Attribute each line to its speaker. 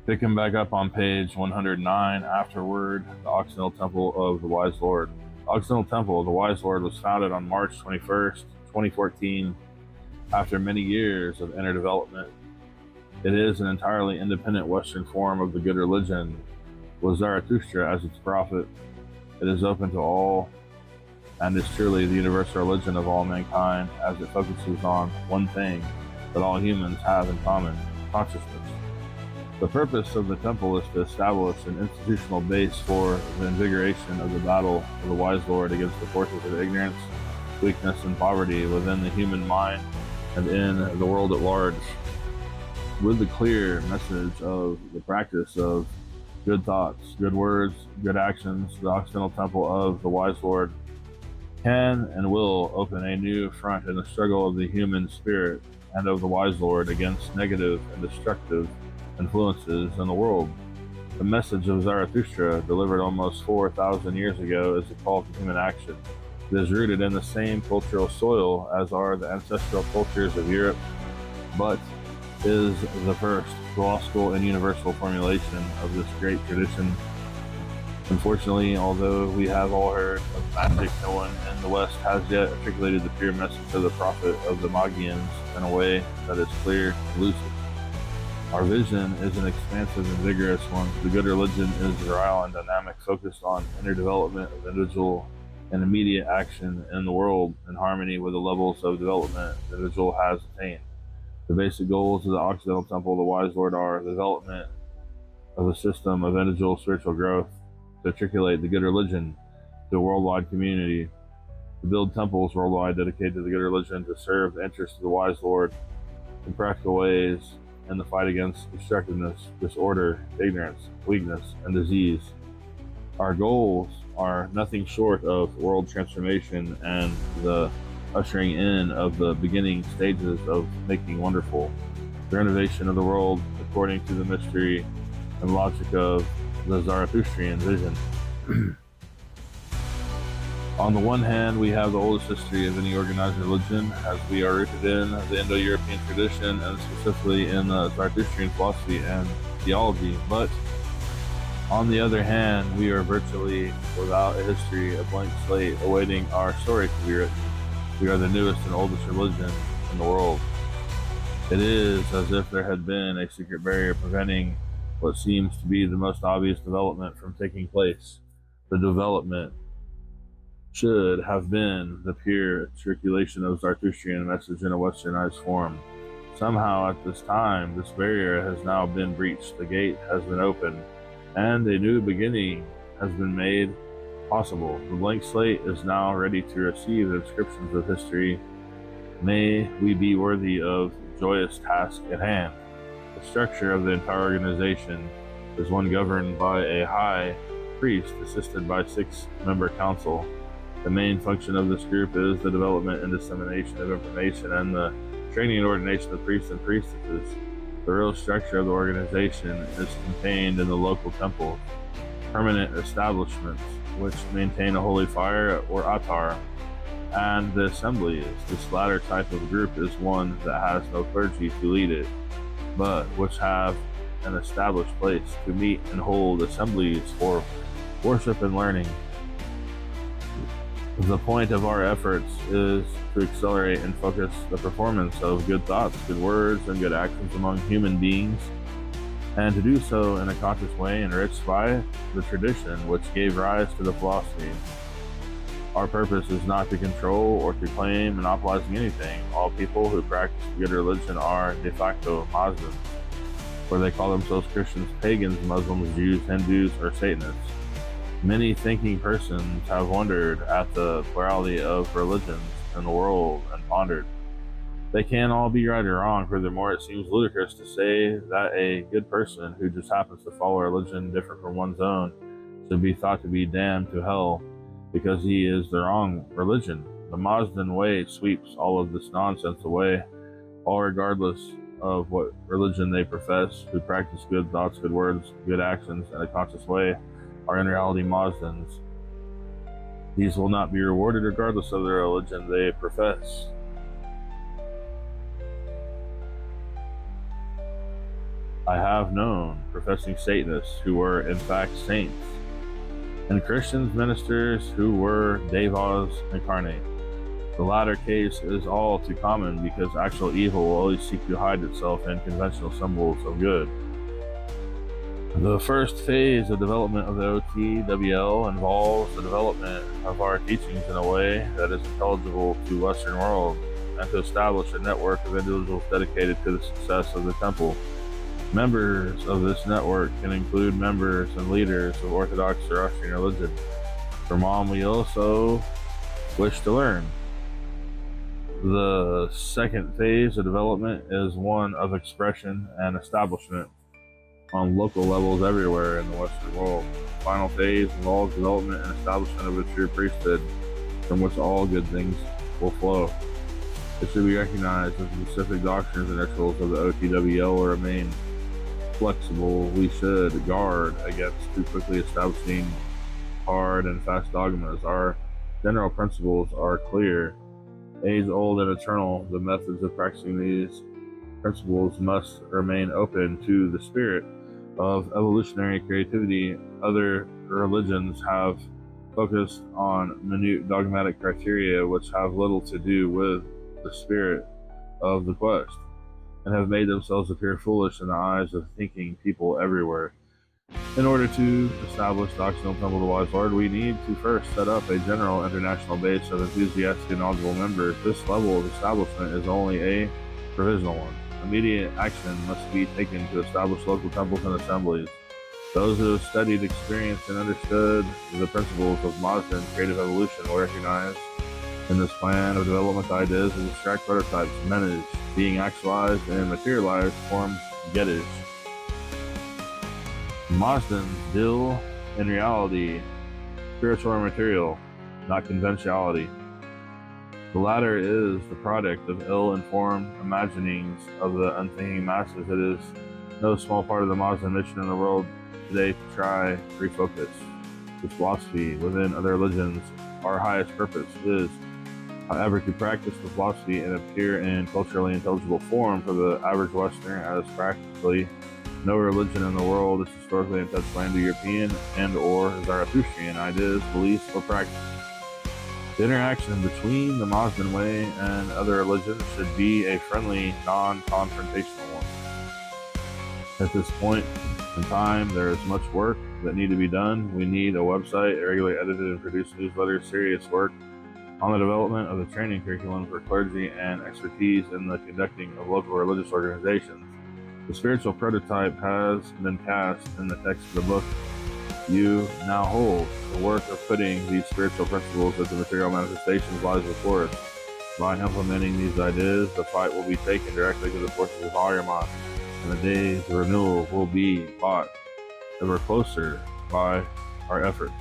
Speaker 1: Picking back up on page 109, Afterword, the Occidental Temple of the Wise Lord. The Occidental Temple of the Wise Lord was founded on March 21st, 2014, after many years of inner development. It is an entirely independent Western form of the good religion, with Zarathustra as its prophet. It is open to all and is truly the universal religion of all mankind, as it focuses on one thing that all humans have in common: consciousness. The purpose of the temple is to establish an institutional base for the invigoration of the battle of the Wise Lord against the forces of ignorance, weakness, and poverty within the human mind and in the world at large, with the clear message of the practice of good thoughts, good words, good actions. The Occidental Temple of the Wise Lord can and will open a new front in the struggle of the human spirit and of the Wise Lord against negative and destructive influences in the world. The message of Zarathustra, delivered almost 4,000 years ago, is a call to human action. It is rooted in the same cultural soil as are the ancestral cultures of Europe, but is the first glossal and universal formulation of this great tradition. Unfortunately, although we have all heard of magic, no one in the West has yet articulated the pure message of the prophet of the Magians in a way that is clear and lucid. Our vision is an expansive and vigorous one. The good religion is virile and dynamic, focused on inner development of individual and immediate action in the world in harmony with the levels of development the individual has attained. The basic goals of the Occidental Temple of the Wise Lord are the development of a system of individual spiritual growth, to articulate the good religion to a worldwide community, to build temples worldwide dedicated to the good religion, to serve the interests of the Wise Lord in practical ways, in the fight against destructiveness, disorder, ignorance, weakness, and disease. Our goals are nothing short of world transformation and the ushering in of the beginning stages of making wonderful, the renovation of the world according to the mystery and logic of the Zoroastrian vision. On the one hand, we have the oldest history of any organized religion, as we are rooted in the Indo-European tradition and specifically in the Zoroastrian philosophy and theology. But on the other hand, we are virtually without a history, a blank slate, awaiting our story to be written. We are the newest and oldest religion in the world. It is as if there had been a secret barrier preventing what seems to be the most obvious development from taking place. The development should have been the pure circulation of Zoroastrian message in a westernized form. Somehow at this time, this barrier has now been breached, the gate has been opened, and a new beginning has been made possible. The blank slate is now ready to receive the inscriptions of history. May we be worthy of the joyous task at hand. The structure of the entire organization is one governed by a high priest assisted by 6-member council. The main function of this group is the development and dissemination of information and the training and ordination of priests and priestesses. The real structure of the organization is contained in the local temples, permanent establishments which maintain a holy fire or altar, and the assemblies. This latter type of group is one that has no clergy to lead it, but which have an established place to meet and hold assemblies for worship and learning. The point of our efforts is to accelerate and focus the performance of good thoughts, good words, and good actions among human beings, and to do so in a conscious way enriched by the tradition which gave rise to the philosophy. Our purpose is not to control or to claim monopolizing anything. All people who practice good religion are de facto Muslims, where they call themselves Christians, pagans, Muslims, Jews, Hindus, or Satanists. Many thinking persons have wondered at the plurality of religions in the world and pondered. They can all be right or wrong. Furthermore, it seems ludicrous to say that a good person who just happens to follow a religion different from one's own should be thought to be damned to hell because he is the wrong religion. The Mazdan way sweeps all of this nonsense away, all regardless of what religion they profess. Who practice good thoughts, good words, good actions in a conscious way are in reality Mazdans. These will not be rewarded regardless of the religion they profess. I have known professing Satanists who were in fact saints, and Christians ministers who were devas incarnate. The latter case is all too common because actual evil will always seek to hide itself in conventional symbols of good. The first phase of development of the OTWL involves the development of our teachings in a way that is intelligible to the Western world, and to establish a network of individuals dedicated to the success of the temple. Members of this network can include members and leaders of Orthodox Zoroastrian religion, from whom we also wish to learn. The second phase of development is one of expression and establishment on local levels everywhere in the Western world. The final phase involves development and establishment of a true priesthood from which all good things will flow. It should be recognized that the specific doctrines and rituals of the OTWL will remain flexible. We should guard against too quickly establishing hard and fast dogmas. Our general principles are clear, age old and eternal. The methods of practicing these principles must remain open to the spirit of evolutionary creativity. Other religions have focused on minute dogmatic criteria which have little to do with the spirit of the quest, and have made themselves appear foolish in the eyes of thinking people everywhere. In order to establish the Occidental Temple of the Wise Lord, we need to first set up a general international base of enthusiastic and knowledgeable members. This level of establishment is only a provisional one. Immediate action must be taken to establish local temples and assemblies. Those who have studied, experienced, and understood the principles of Mazda and creative evolution will recognize in this plan of development ideas as abstract prototypes, managed, being actualized and materialized forms Gedish. Mazdans deal in reality, spiritual or material, not conventionality. The latter is the product of ill-informed imaginings of the unthinking masses. It is no small part of the Mazdan mission in the world today to try to refocus this philosophy within other religions. Our highest purpose is, however, to practice the philosophy and appear in culturally intelligible form for the average Westerner, as practically no religion in the world is historically in touch with Indo-European and or Zoroastrian ideas, beliefs, or practices. The interaction between the Mazdan way and other religions should be a friendly, non-confrontational one. At this point in time, there is much work that needs to be done. We need a website, a regularly edited and produced newsletter, serious work on the development of the training curriculum for clergy, and expertise in the conducting of local religious organizations. The spiritual prototype has been cast in the text of the book you now hold. The work of putting these spiritual principles into material manifestations lies before us. By implementing these ideas, the fight will be taken directly to the forces of Ahriman, and the days of renewal will be brought ever closer by our efforts.